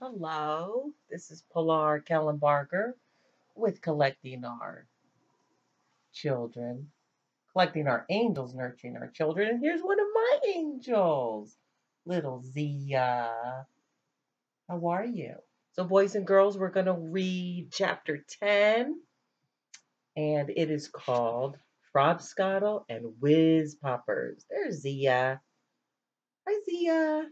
Hello, this is Pilar Kellenbarger with Collecting Our Children, Collecting Our Angels, Nurturing Our Children. And here's one of my angels, little Zia. How are you? So, boys and girls, we're going to read chapter 10, and it is called Frobscottle and Whiz Poppers. There's Zia. Hi, Zia.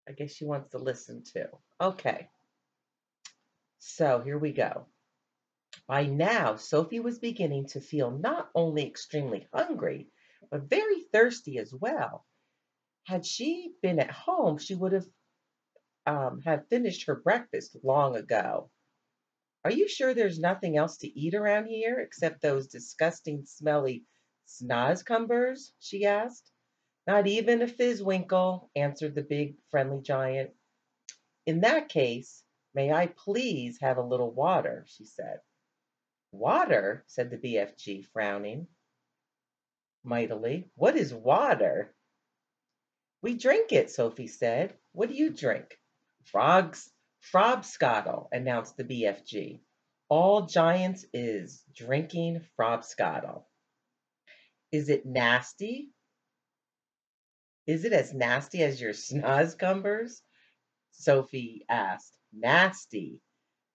I guess she wants to listen too. Okay, so here we go. By now, Sophie was beginning to feel not only extremely hungry, but very thirsty as well. Had she been at home, she would have finished her breakfast long ago. Are you sure there's nothing else to eat around here except those disgusting, smelly snozcumbers? She asked. Not even a fizzwinkle, answered the big, friendly giant. In that case, may I please have a little water? She said. Water? Said the BFG, frowning mightily. What is water? We drink it, Sophie said. What do you drink? Frogs, Frobscottle, announced the BFG. All giants is drinking Frobscottle. Is it nasty? Is it as nasty as your snozcumbers? Sophie asked. Nasty,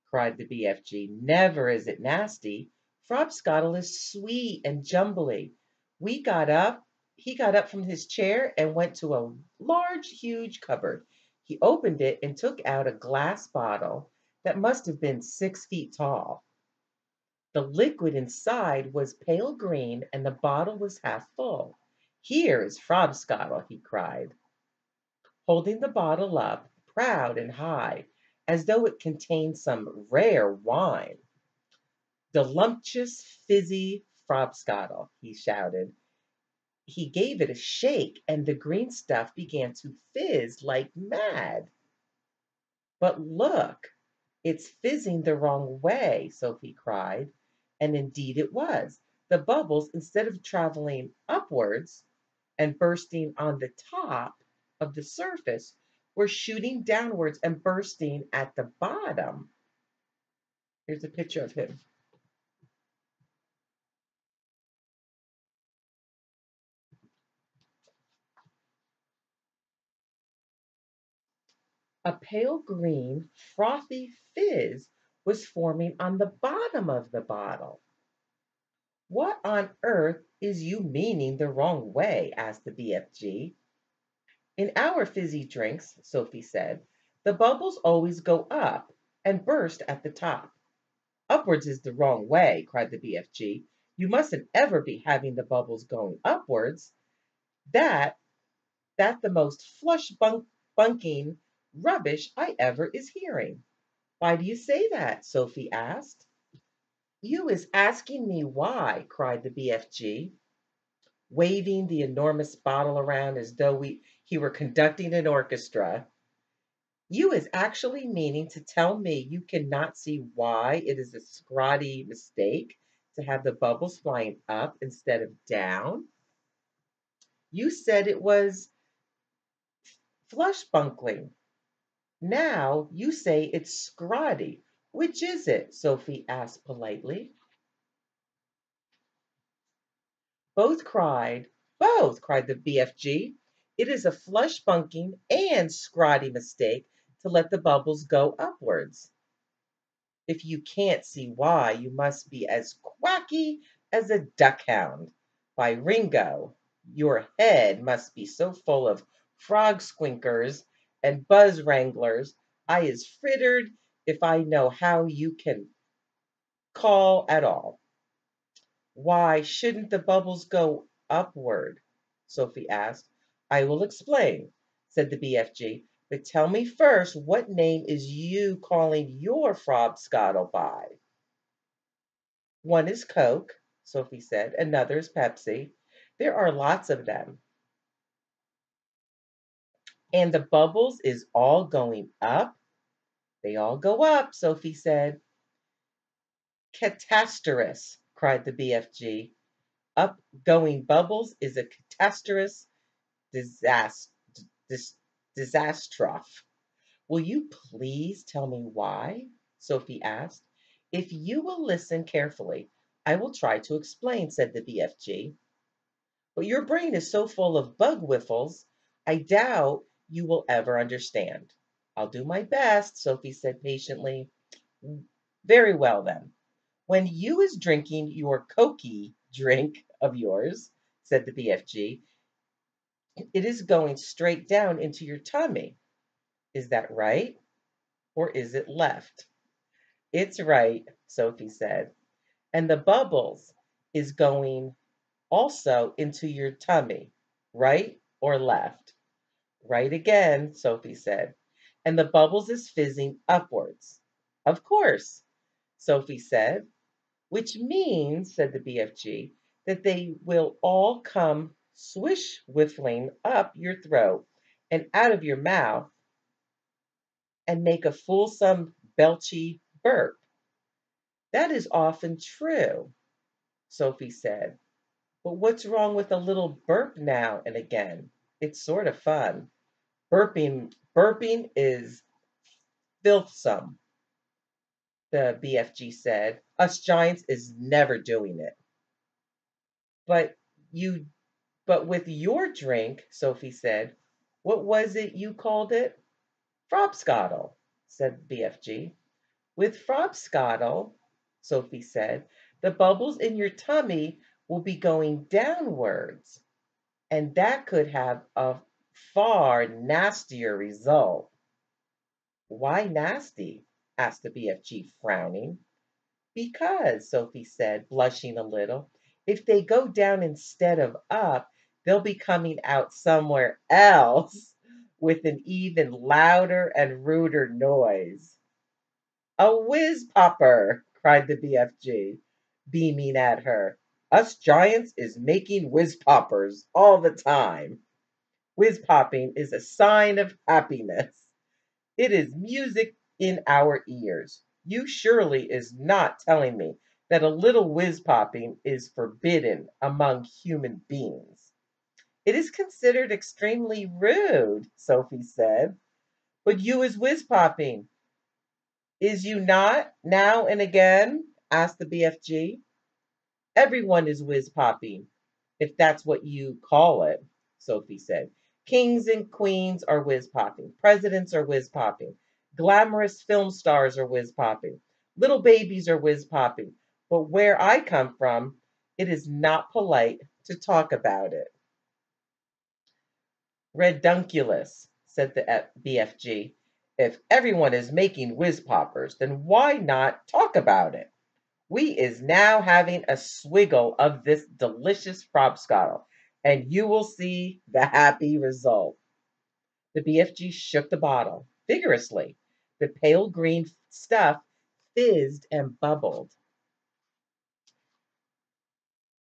cried the BFG. Never is it nasty. Frobscottle is sweet and jumbly. We got up. He got up from his chair and went to a large, huge cupboard. He opened it and took out a glass bottle that must have been 6 feet tall. The liquid inside was pale green and the bottle was half full. Here is Frobscottle, he cried, holding the bottle up, proud and high, as though it contained some rare wine. Delumptuous, fizzy Frobscottle, he shouted. He gave it a shake, and the green stuff began to fizz like mad. But look, it's fizzing the wrong way, Sophie cried. And indeed it was. The bubbles, instead of traveling upwards and bursting on the top of the surface, were shooting downwards and bursting at the bottom. Here's a picture of him. A pale green, frothy fizz was forming on the bottom of the bottle. What on earth is you meaning the wrong way? Asked the BFG. In our fizzy drinks, Sophie said, the bubbles always go up and burst at the top. Upwards is the wrong way, cried the BFG. You mustn't ever be having the bubbles going upwards. That that the most bunking rubbish I ever is hearing. Why do you say that? Sophie asked. You is asking me why, cried the BFG, waving the enormous bottle around as though he were conducting an orchestra. You is actually meaning to tell me you cannot see why it is a scrawny mistake to have the bubbles flying up instead of down? You said it was flushbunkling. Now you say it's scrawny. Which is it? Sophie asked politely. Both cried. Both, cried the BFG. It is a flushbunking and scrawny mistake to let the bubbles go upwards. If you can't see why, you must be as quacky as a duckhound. By Ringo, your head must be so full of frog squinkers and buzz wranglers, I is frittered if I know how you can call at all. Why shouldn't the bubbles go upward? Sophie asked. I will explain, said the BFG. But tell me first, what name is you calling your Frobscottle by? One is Coke, Sophie said. Another is Pepsi. There are lots of them. And the bubbles is all going up? They all go up, Sophie said. Catastorous, cried the BFG. Up going bubbles is a catastorous disaster, dis, disastrophe. Will you please tell me why? Sophie asked. If you will listen carefully, I will try to explain, said the BFG. But your brain is so full of bug whiffles, I doubt you will ever understand. I'll do my best, Sophie said patiently. Very well then. When you is drinking your cokey drink of yours, said the BFG, it is going straight down into your tummy. Is that right? Or is it left? It's right, Sophie said. And the bubbles is going also into your tummy, right or left? Right again, Sophie said. And the bubbles is fizzing upwards. Of course, Sophie said, which means, said the BFG, that they will all come swish whiffling up your throat and out of your mouth and make a fulsome belchy burp. That is often true, Sophie said. But what's wrong with a little burp now and again? It's sort of fun. Burping is filthsome, the BFG said. Us giants is never doing it. But you but with your drink, Sophie said, what was it you called it? Frobscottle, said BFG. With Frobscottle, Sophie said, the bubbles in your tummy will be going downwards, and that could have a far nastier result. Why nasty? Asked the BFG, frowning. Because, Sophie said, blushing a little, if they go down instead of up, they'll be coming out somewhere else with an even louder and ruder noise. A whiz popper, cried the BFG, beaming at her. Us giants is making whiz poppers all the time. Whiz popping is a sign of happiness. It is music in our ears. You surely is not telling me that a little whiz popping is forbidden among human beings. It is considered extremely rude, Sophie said. But you is whiz popping. Is you not, now and again? Asked the BFG. Everyone is whiz popping, if that's what you call it, Sophie said. Kings and queens are whiz popping. Presidents are whiz popping. Glamorous film stars are whiz popping. Little babies are whiz popping. But where I come from, it is not polite to talk about it. Redunculous, said the BFG. If everyone is making whiz poppers, then why not talk about it? We is now having a swiggle of this delicious frobscottle, and you will see the happy result. The BFG shook the bottle vigorously. The pale green stuff fizzed and bubbled.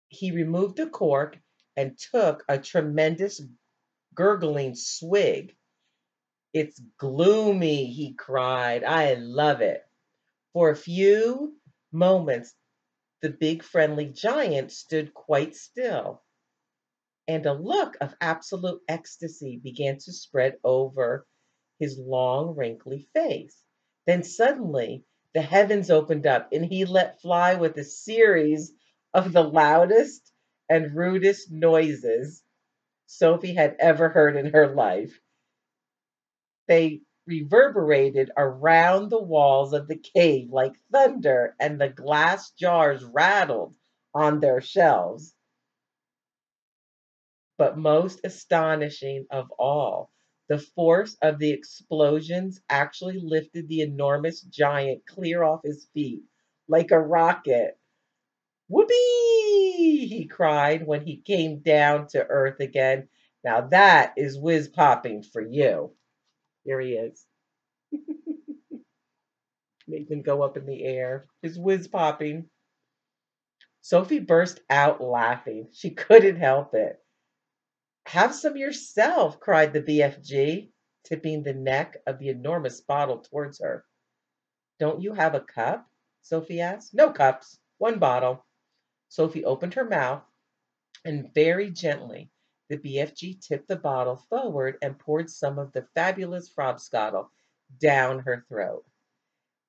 He removed the cork and took a tremendous gurgling swig. It's gloomy, he cried. I love it. For a few moments, the big friendly giant stood quite still, and a look of absolute ecstasy began to spread over his long, wrinkly face. Then suddenly the heavens opened up, and he let fly with a series of the loudest and rudest noises Sophie had ever heard in her life. They reverberated around the walls of the cave like thunder, and the glass jars rattled on their shelves. But most astonishing of all, the force of the explosions actually lifted the enormous giant clear off his feet like a rocket. Whoopee! He cried when he came down to earth again. Now that is whiz popping for you. Here he is. Make them go up in the air. His whiz popping. Sophie burst out laughing. She couldn't help it. Have some yourself, cried the BFG, tipping the neck of the enormous bottle towards her. Don't you have a cup? Sophie asked. No cups, one bottle. Sophie opened her mouth, and very gently the BFG tipped the bottle forward and poured some of the fabulous frobscottle down her throat.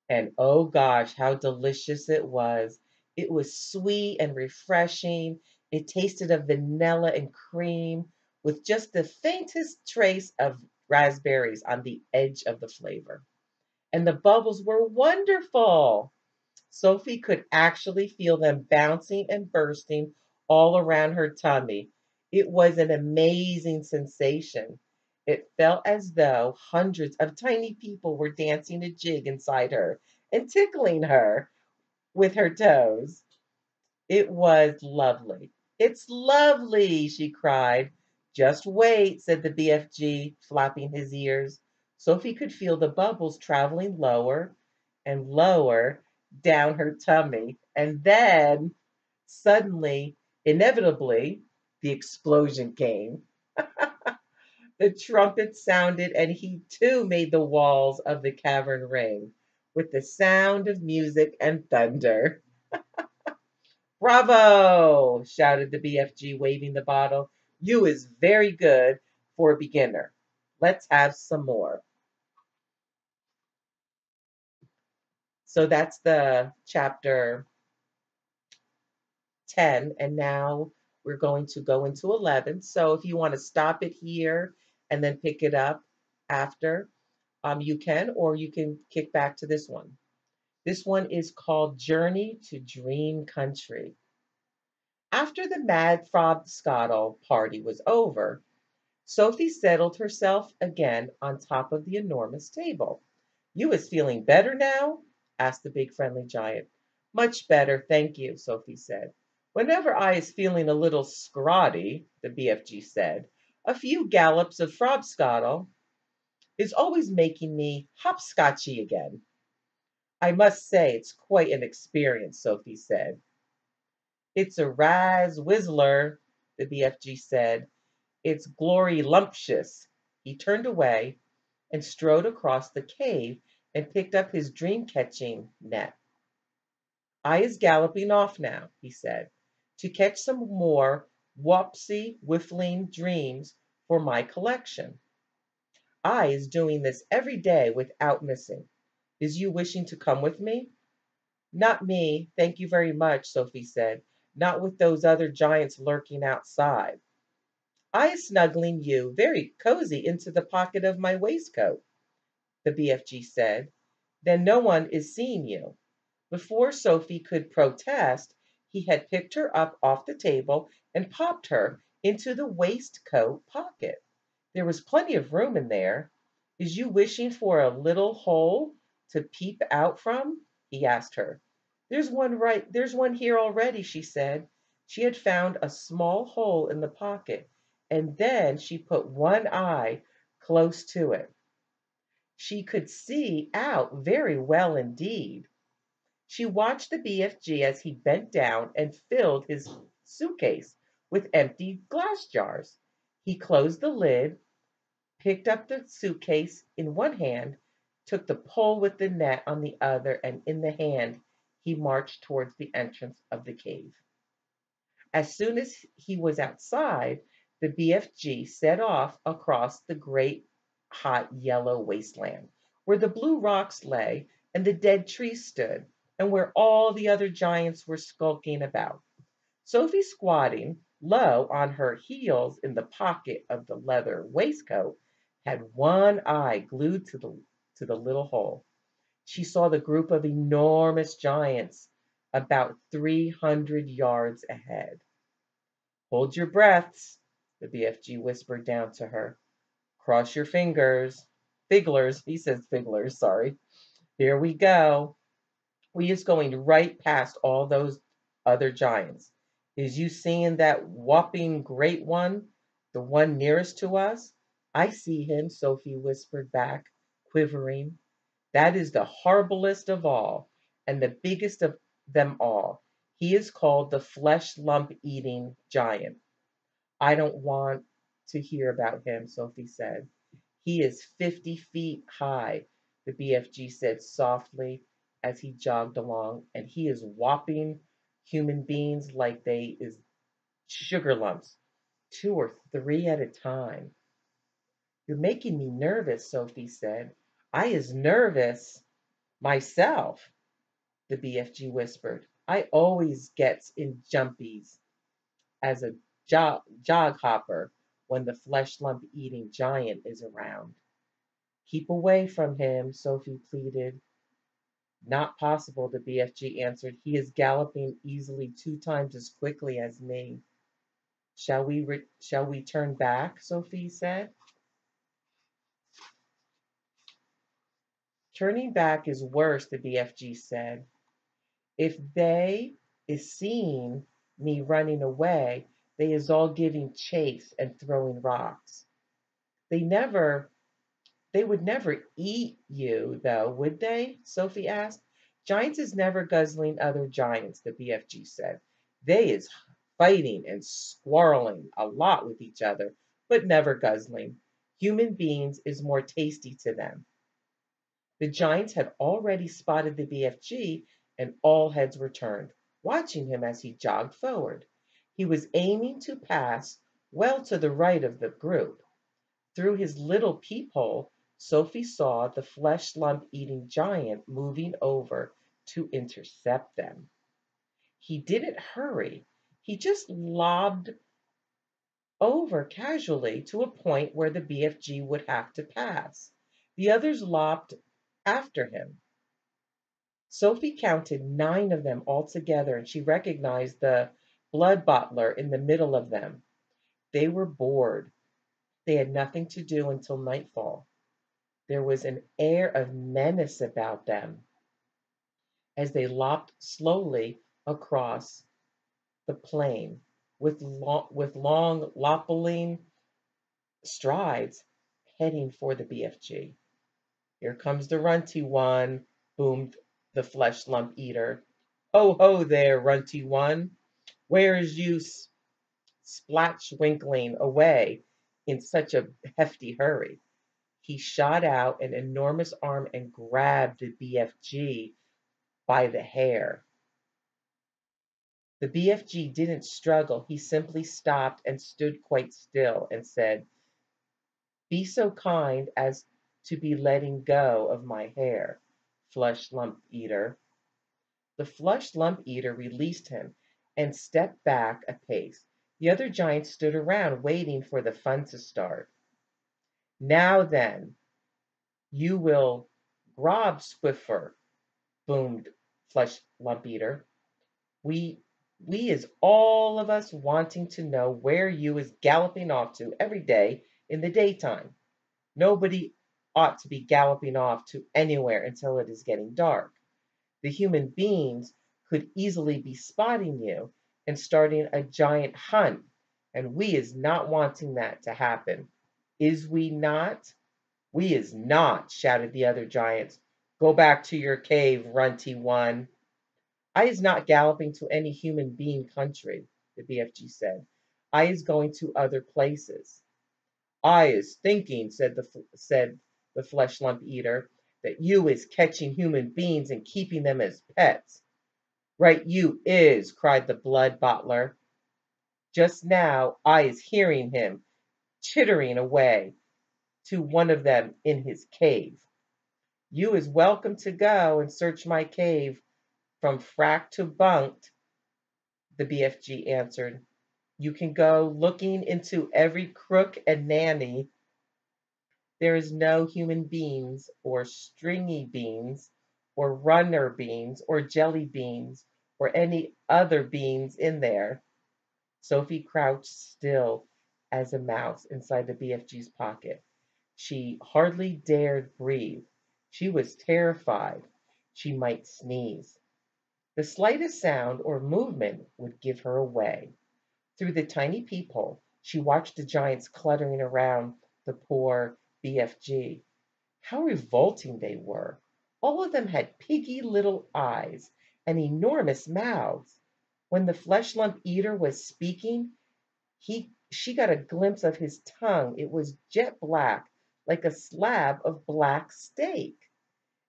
And oh gosh, how delicious it was. It was sweet and refreshing. It tasted of vanilla and cream with just the faintest trace of raspberries on the edge of the flavor. And the bubbles were wonderful. Sophie could actually feel them bouncing and bursting all around her tummy. It was an amazing sensation. It felt as though hundreds of tiny people were dancing a jig inside her and tickling her with her toes. It was lovely. It's lovely, she cried. Just wait, said the BFG, flapping his ears. Sophie could feel the bubbles traveling lower and lower down her tummy. And then, suddenly, inevitably, the explosion came. The trumpet sounded, and he too made the walls of the cavern ring with the sound of music and thunder. Bravo! Shouted the BFG, waving the bottle. You is very good for a beginner. Let's have some more. So that's the chapter 10, and now we're going to go into 11. So if you want to stop it here and then pick it up after, you can, or you can kick back to this one. This one is called Journey to Dream Country. After the Mad Frog Scottle party was over, Sophie settled herself again on top of the enormous table. You is feeling better now? Asked the big friendly giant. Much better, thank you, Sophie said. Whenever I is feeling a little scrotty, the BFG said, a few gallops of frobscottle is always making me hopscotchy again. I must say it's quite an experience, Sophie said. It's a rise whistler, the BFG said. It's glory lumptious. He turned away and strode across the cave and picked up his dream-catching net. I is galloping off now, he said, to catch some more wopsy whiffling dreams for my collection. I is doing this every day without missing. Is you wishing to come with me? Not me, thank you very much, Sophie said. Not with those other giants lurking outside. I is snuggling you very cozy into the pocket of my waistcoat, the BFG said. Then no one is seeing you. Before Sophie could protest, he had picked her up off the table and popped her into the waistcoat pocket. There was plenty of room in there. Is you wishing for a little hole to peep out from? He asked her. There's one here already, she said. She had found a small hole in the pocket, and then she put one eye close to it. She could see out very well indeed. She watched the BFG as he bent down and filled his suitcase with empty glass jars. He closed the lid, picked up the suitcase in one hand, took the pole with the net on the other, and in the hand he marched towards the entrance of the cave. As soon as he was outside, the BFG set off across the great hot yellow wasteland, where the blue rocks lay and the dead trees stood, and where all the other giants were skulking about. Sophie, squatting low on her heels in the pocket of the leather waistcoat, had one eye glued to the little hole. She saw the group of enormous giants about 300 yards ahead. Hold your breaths, the BFG whispered down to her. Cross your fingers. Figglers, he says figglers, sorry. Here we go. We is going right past all those other giants. Is you seeing that whopping great one, the one nearest to us? I see him, Sophie whispered back, quivering. That is the horriblest of all, and the biggest of them all. He is called the flesh lump eating giant. I don't want to hear about him, Sophie said. He is 50 feet high, the BFG said softly as he jogged along, and he is whopping human beings like they is sugar lumps, 2 or 3 at a time. You're making me nervous, Sophie said. I is nervous myself, the BFG whispered. I always gets in jumpies as a jog hopper when the flesh lump eating giant is around. Keep away from him, Sophie pleaded. Not possible, the BFG answered. He is galloping easily 2 times as quickly as me. Shall we turn back? Sophie said. Turning back is worse, the BFG said. If they is seeing me running away, they is all giving chase and throwing rocks. They never They would never eat you, though, would they? Sophie asked. Giants is never guzzling other giants, the BFG said. They is fighting and squarreling a lot with each other, but never guzzling. Human beings is more tasty to them. The giants had already spotted the BFG, and all heads were turned, watching him as he jogged forward. He was aiming to pass well to the right of the group. Through his little peephole, Sophie saw the flesh lump eating giant moving over to intercept them. He didn't hurry, he just lobbed over casually to a point where the BFG would have to pass. The others lopped after him. Sophie counted 9 of them altogether, and she recognized the blood bottler in the middle of them. They were bored. They had nothing to do until nightfall. There was an air of menace about them as they lopped slowly across the plain with long lopping strides, heading for the BFG. Here comes the runty one, boomed the flesh lump eater. Ho, ho there, runty one. Where's you splatchwinkling away in such a hefty hurry? He shot out an enormous arm and grabbed the BFG by the hair. The BFG didn't struggle. He simply stopped and stood quite still and said, Be so kind as to be letting go of my hair, flesh lump eater. The flesh lump eater released him and stepped back a pace. The other giants stood around waiting for the fun to start. Now then, you will grob Swiffer, boomed Flesh Lump Eater. We is all of us wanting to know where you is galloping off to every day in the daytime. Nobody ought to be galloping off to anywhere until it is getting dark. The human beings could easily be spotting you and starting a giant hunt, and we is not wanting that to happen. Is we not? We is not, shouted the other giants. Go back to your cave, runty one. I is not galloping to any human being country, the BFG said. I is going to other places. I is thinking, said the flesh lump eater, that you is catching human beings and keeping them as pets. Right you is, cried the blood bottler. Just now I is hearing him chittering away to one of them in his cave. You is welcome to go and search my cave from frack to bunked, the BFG answered. You can go looking into every crook and nanny. There is no human beans or stringy beans or runner beans or jelly beans or any other beans in there. Sophie crouched still as a mouse inside the BFG's pocket. She hardly dared breathe. She was terrified. She might sneeze. The slightest sound or movement would give her away. Through the tiny peephole, she watched the giants cluttering around the poor BFG. How revolting they were! All of them had piggy little eyes and enormous mouths. When the flesh lump eater was speaking, she got a glimpse of his tongue. It was jet black, like a slab of black steak.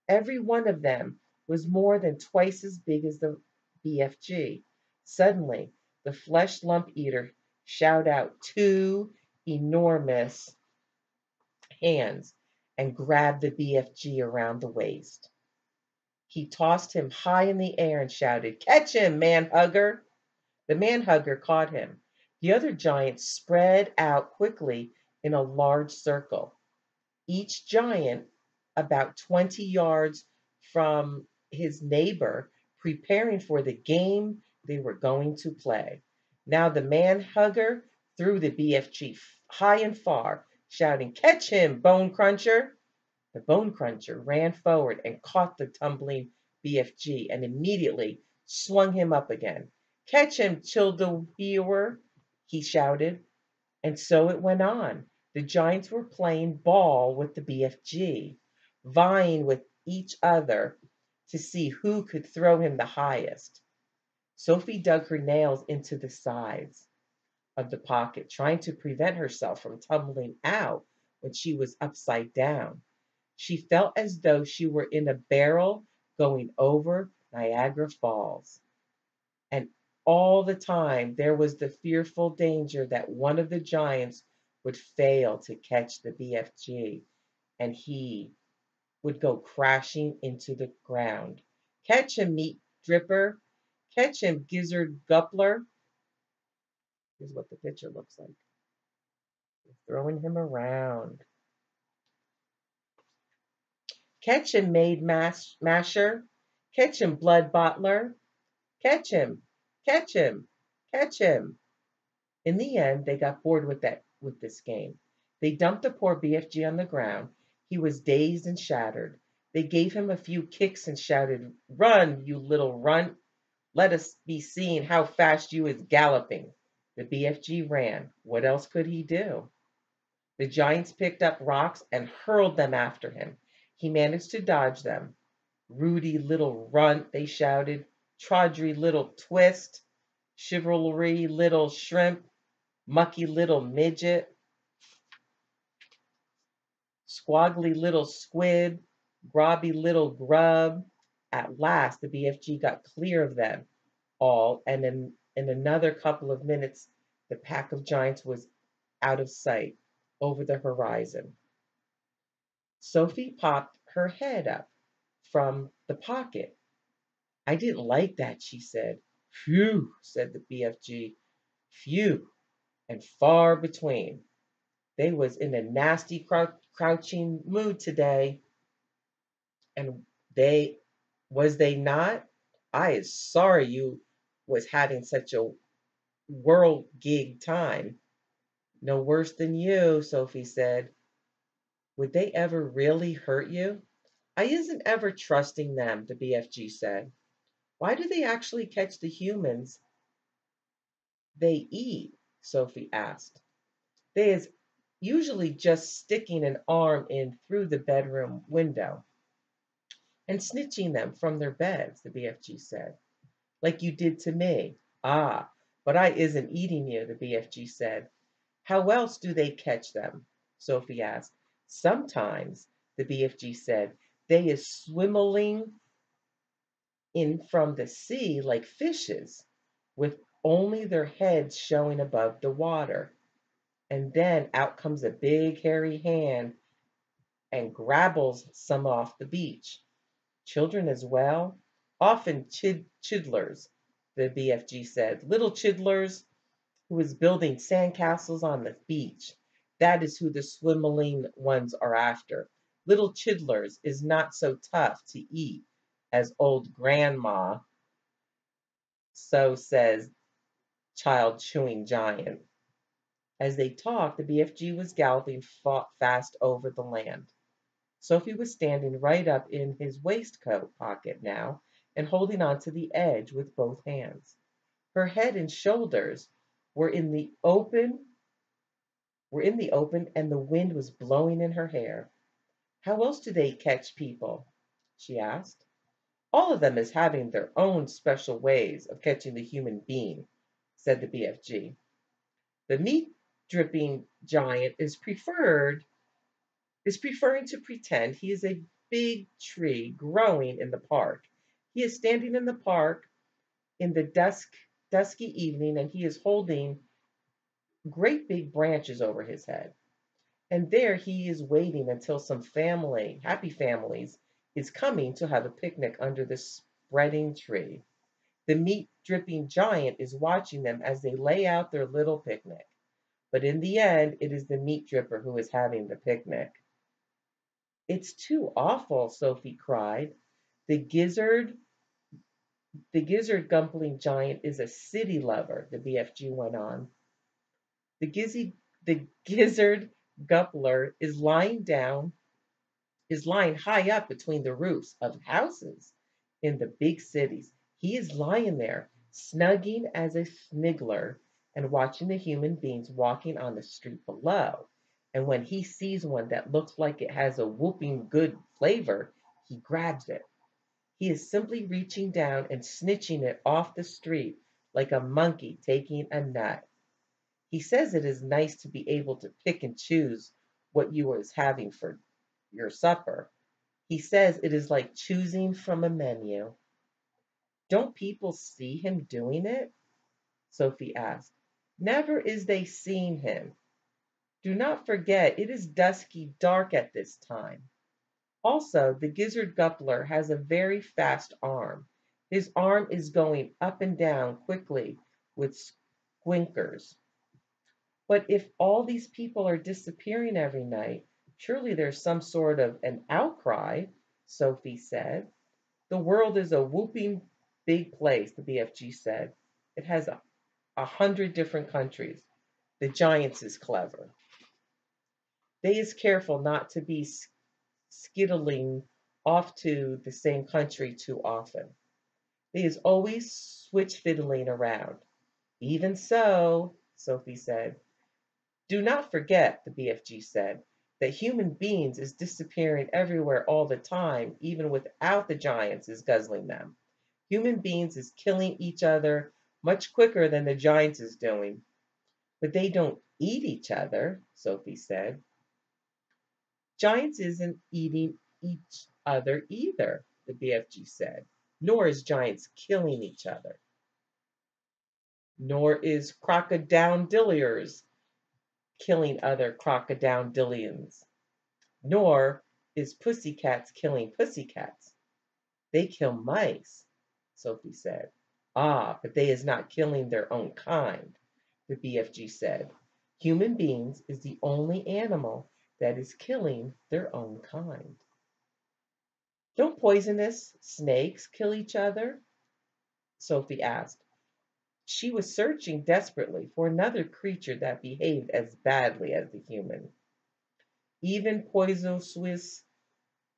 Every one of them was more than twice as big as the BFG. Suddenly, the flesh lump eater shot out 2 enormous hands and grabbed the BFG around the waist. He tossed him high in the air and shouted, "Catch him, man hugger!" The man hugger caught him. The other giants spread out quickly in a large circle, each giant about 20 yards from his neighbor, preparing for the game they were going to play. Now the man hugger threw the BFG high and far, shouting, "Catch him, Bone Cruncher!" The Bone Cruncher ran forward and caught the tumbling BFG and immediately swung him up again. "Catch him, Childeweewer!" he shouted. And so it went on. The giants were playing ball with the BFG, vying with each other to see who could throw him the highest. Sophie dug her nails into the sides of the pocket, trying to prevent herself from tumbling out when she was upside down. She felt as though she were in a barrel going over Niagara Falls. And all the time there was the fearful danger that one of the giants would fail to catch the BFG and he would go crashing into the ground. "Catch him, Meat Dripper! Catch him, Gizzard Guppler!" Here's what the picture looks like. Throwing him around. "Catch him, Maid Masher! Catch him, Blood Bottler! Catch him! Catch him! Catch him!" In the end, they got bored with this game. They dumped the poor BFG on the ground. He was dazed and shattered. They gave him a few kicks and shouted, "Run, you little runt! Let us be seen how fast you is galloping." The BFG ran. What else could he do? The giants picked up rocks and hurled them after him. He managed to dodge them. "Rudy little runt," they shouted. "Tawdry little twist. Chivalry little shrimp. Mucky little midget. Squaggly little squid. Grobby little grub." At last, the BFG got clear of them all, and in another couple of minutes, the pack of giants was out of sight over the horizon. Sophie popped her head up from the pocket. "I didn't like that," she said. "Phew," said the BFG. "Phew, and far between. They was in a nasty crouching mood today." "And they not? I is sorry you was having such a whirl-gig time." "No worse than you," Sophie said. "Would they ever really hurt you?" "I isn't ever trusting them," the BFG said. "Why do they actually catch the humans they eat?" Sophie asked. "They is usually just sticking an arm in through the bedroom window and snitching them from their beds," the BFG said. "Like you did to me." "Ah, but I isn't eating you," the BFG said. "How else do they catch them?" Sophie asked. "Sometimes," the BFG said, "they is swimming in from the sea like fishes, with only their heads showing above the water. And then out comes a big hairy hand and grabbles some off the beach. Children as well, often chidlers," the BFG said. "Little chidlers who is building sandcastles on the beach. That is who the swimming ones are after. Little chidlers is not so tough to eat as old grandma, so says child chewing giant." As they talked, the BFG was galloping fast over the land. Sophie was standing right up in his waistcoat pocket now and holding on to the edge with both hands. Her head and shoulders were in the open and the wind was blowing in her hair. "How else do they catch people?" she asked. "All of them is having their own special ways of catching the human being," said the BFG. "The meat dripping giant is preferring to pretend he is a big tree growing in the park. He is standing in the park in the dusky evening, and he is holding great big branches over his head. And there he is waiting until some family, happy families, is coming to have a picnic under the spreading tree. The meat dripping giant is watching them as they lay out their little picnic. But in the end, it is the meat dripper who is having the picnic. It's too awful, Sophie cried. The gizzard, the gizzard gumpling giant is a city lover, the BFG went on. The gizzard guppler is lying high up between the roofs of houses in the big cities. He is lying there, snugging as a sniggler and watching the human beings walking on the street below. And when he sees one that looks like it has a whooping good flavor, he grabs it. He is simply reaching down and snitching it off the street like a monkey taking a nut. He says it is nice to be able to pick and choose what you are having for your supper. He says it is like choosing from a menu. Don't people see him doing it? Sophie asked. Never is they seen him. Do not forget it is dusky dark at this time. Also, the gizzard guppler has a very fast arm. His arm is going up and down quickly with squinkers. But if all these people are disappearing every night, surely there's some sort of an outcry, Sophie said. The world is a whooping big place, the BFG said. It has 100 different countries. The giants is clever. They is careful not to be skittling off to the same country too often. They is always switch fiddling around. Even so, Sophie said. Do not forget, the BFG said, that human beings is disappearing everywhere all the time, even without the giants is guzzling them. Human beings is killing each other much quicker than the giants is doing. But they don't eat each other, Sophie said. Giants isn't eating each other either, the BFG said. Nor is giants killing each other. Nor is crocodilians killing other crocodilians. Nor is pussycats killing pussycats. They kill mice, Sophie said. Ah, but they is not killing their own kind, the BFG said. Human beings is the only animal that is killing their own kind. Don't poisonous snakes kill each other? Sophie asked. She was searching desperately for another creature that behaved as badly as the human. Even poisonous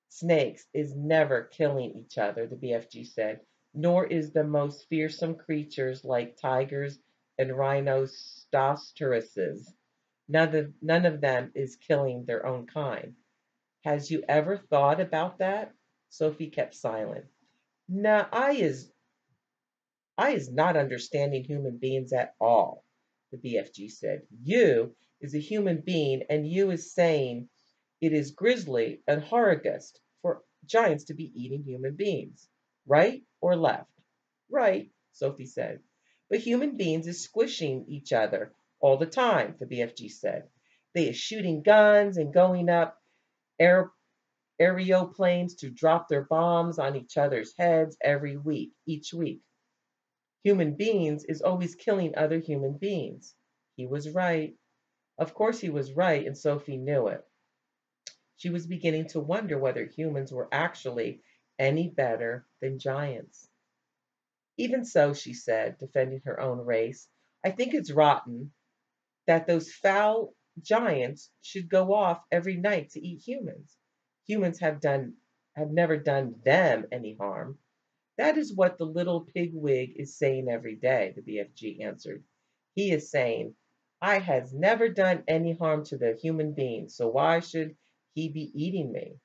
snakes is never killing each other, the BFG said, nor is the most fearsome creatures like tigers and rhinoceroses. None of them is killing their own kind. Has you ever thought about that? Sophie kept silent. Nah, I is not understanding human beings at all, the BFG said. You is a human being, and you is saying it is grisly and horrigust for giants to be eating human beings. Right or left? Right, Sophie said. But human beings is squishing each other all the time, the BFG said. They is shooting guns and going up air, aeroplanes to drop their bombs on each other's heads each week. Human beings is always killing other human beings. He was right. Of course he was right, and Sophie knew it. She was beginning to wonder whether humans were actually any better than giants. Even so, she said, defending her own race, I think it's rotten that those foul giants should go off every night to eat humans. Humans have never done them any harm. That is what the little pigwig is saying every day, the BFG answered. He is saying, I has never done any harm to the human being, so why should he be eating me?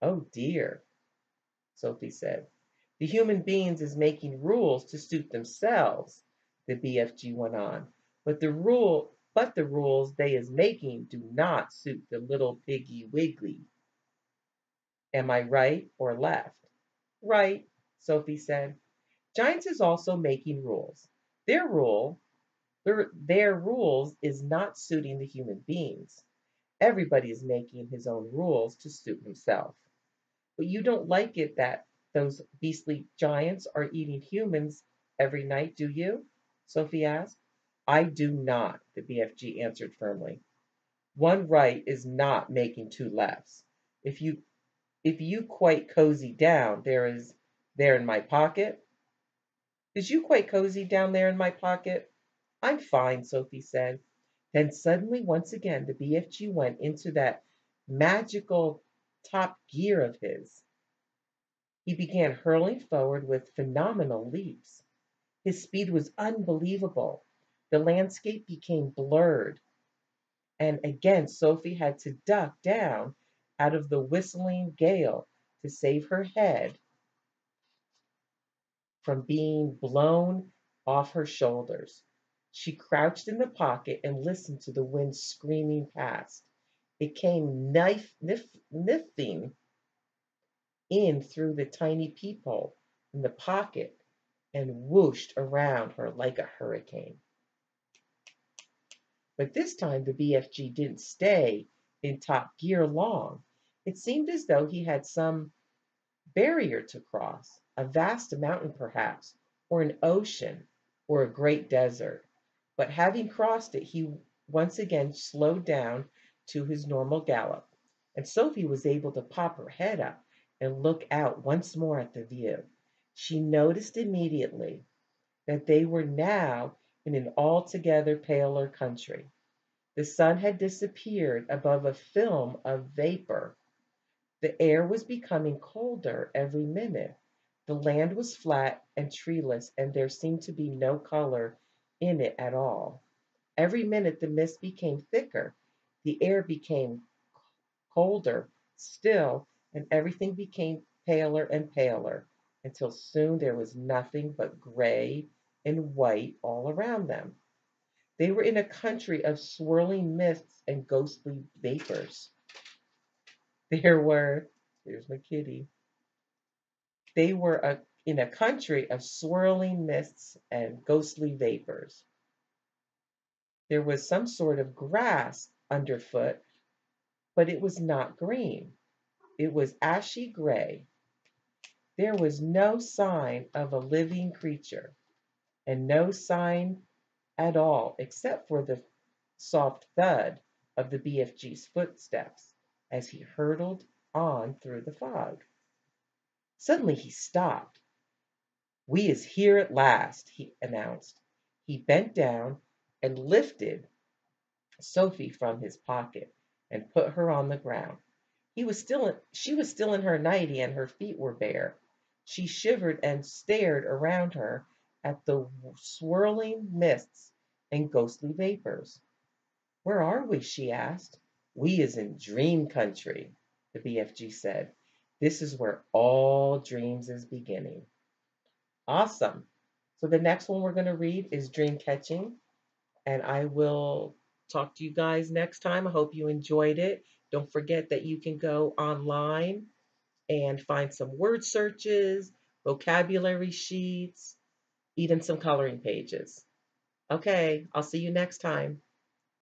Oh dear, Sophie said. The human beings is making rules to suit themselves, the BFG went on. But the rules they is making do not suit the little piggy wiggly. Am I right or left? Right, Sophie said. Giants is also making rules. Their rules is not suiting the human beings. Everybody is making his own rules to suit himself. But you don't like it that those beastly giants are eating humans every night, do you? Sophie asked. I do not, the BFG answered firmly. One right is not making two lefts. If you if you quite cozy down, there in my pocket. Is you quite cozy down there in my pocket? I'm fine, Sophie said. Then suddenly, once again, the BFG went into that magical top gear of his. He began hurling forward with phenomenal leaps. His speed was unbelievable. The landscape became blurred, and again Sophie had to duck down out of the whistling gale to save her head from being blown off her shoulders. She crouched in the pocket and listened to the wind screaming past. It came niffing in through the tiny peephole in the pocket and whooshed around her like a hurricane. But this time the BFG didn't stay in top gear long. It seemed as though he had some barrier to cross, a vast mountain perhaps, or an ocean, or a great desert. But having crossed it, he once again slowed down to his normal gallop, and Sophie was able to pop her head up and look out once more at the view. She noticed immediately that they were now in an altogether paler country. The sun had disappeared above a film of vapor. The air was becoming colder every minute. The land was flat and treeless, and there seemed to be no color in it at all. Every minute the mist became thicker, the air became colder still, and everything became paler and paler, until soon there was nothing but gray and white all around them. They were in a country of swirling mists and ghostly vapors. There were, there's my kitty. They were in a country of swirling mists and ghostly vapors. There was some sort of grass underfoot, but it was not green. It was ashy gray. There was no sign of a living creature, and no sign at all except for the soft thud of the BFG's footsteps as he hurtled on through the fog. Suddenly he stopped. We is here at last, he announced. He bent down and lifted Sophie from his pocket and put her on the ground. She was still in her nightie and her feet were bare. She shivered and stared around her at the swirling mists and ghostly vapors. Where are we? She asked. We is in dream country, the BFG said. This is where all dreams is beginning. Awesome. So the next one we're going to read is Dream Catching, and I will talk to you guys next time. I hope you enjoyed it. Don't forget that you can go online and find some word searches, vocabulary sheets, even some coloring pages. Okay, I'll see you next time.